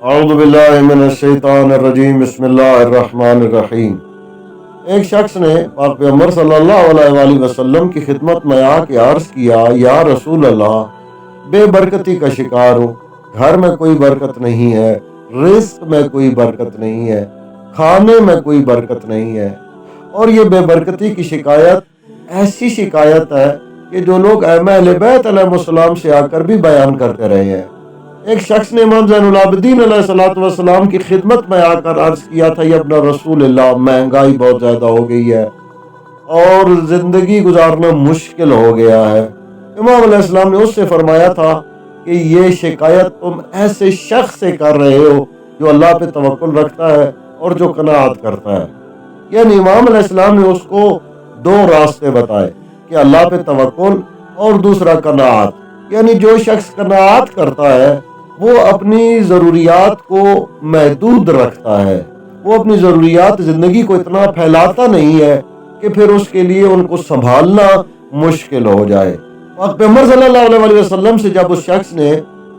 اعوذ باللہ من الشیطان الرجیم بسم اللہ الرحمن الرحیم۔ ایک شخص نے پاک پیغمبر صلی اللہ علیہ وآلہ وسلم کی خدمت میں آ کے عرض کیا، یا رسول اللہ، بے برکتی کا شکار ہوں، گھر میں کوئی برکت نہیں ہے، رزق میں کوئی برکت نہیں ہے، کھانے میں کوئی برکت نہیں ہے، اور یہ بے برکتی کی شکایت ایسی شکایت ہے کہ جو لوگ اہل بیت علیہ السلام سے آ کر بھی بیان کرتے رہے ہیں۔ ایک شخص نے امام زین العابدین علیہ الصلوۃ والسلام کی خدمت میں آ کر عرض کیا تھا، یا ابن رسول اللہ، مہنگائی بہت زیادہ ہو گئی ہے اور زندگی گزارنا مشکل ہو گیا ہے۔ امام علیہ السلام نے اس سے فرمایا تھا کہ یہ شکایت تم ایسے شخص سے کر رہے ہو جو اللہ پہ توکل رکھتا ہے اور جو قناعت کرتا ہے۔ یعنی امام علیہ السلام نے اس کو دو راستے بتائے کہ اللہ پہ توکل اور دوسرا قناعت۔ یعنی جو شخص قناعت کرتا ہے وہ اپنی ضروریات کو محدود رکھتا ہے، وہ اپنی ضروریات زندگی کو اتنا پھیلاتا نہیں ہے کہ پھر اس کے لیے ان کو سنبھالنا مشکل ہو جائے۔ پیغمبر صلی اللہ علیہ وآلہ وسلم سے جب اس شخص نے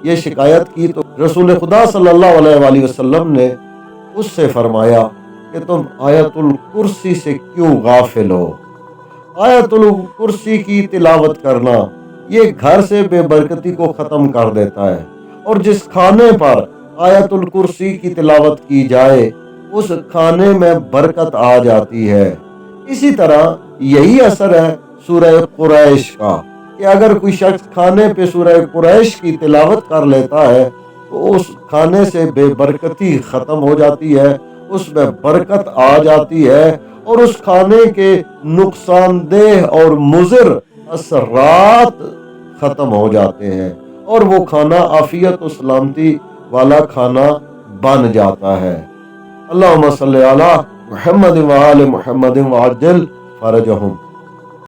یہ شکایت کی تو رسول خدا صلی اللہ علیہ وآلہ وسلم نے اس سے فرمایا کہ تم آیت الکرسی سے کیوں غافل ہو؟ آیت الکرسی کی تلاوت کرنا یہ گھر سے بے برکتی کو ختم کر دیتا ہے، اور جس کھانے پر آیت الکرسی کی تلاوت کی جائے اس کھانے میں برکت آ جاتی ہے۔ اسی طرح یہی اثر ہے سورہ قریش کا کہ اگر کوئی شخص کھانے پہ سورہ قریش کی تلاوت کر لیتا ہے تو اس کھانے سے بے برکتی ختم ہو جاتی ہے، اس میں برکت آ جاتی ہے، اور اس کھانے کے نقصان دہ اور مضر اثرات ختم ہو جاتے ہیں، اور وہ کھانا عافیت و سلامتی والا کھانا بن جاتا ہے۔ اللہم صلی علی محمد وآل محمد وعجل فرجہم۔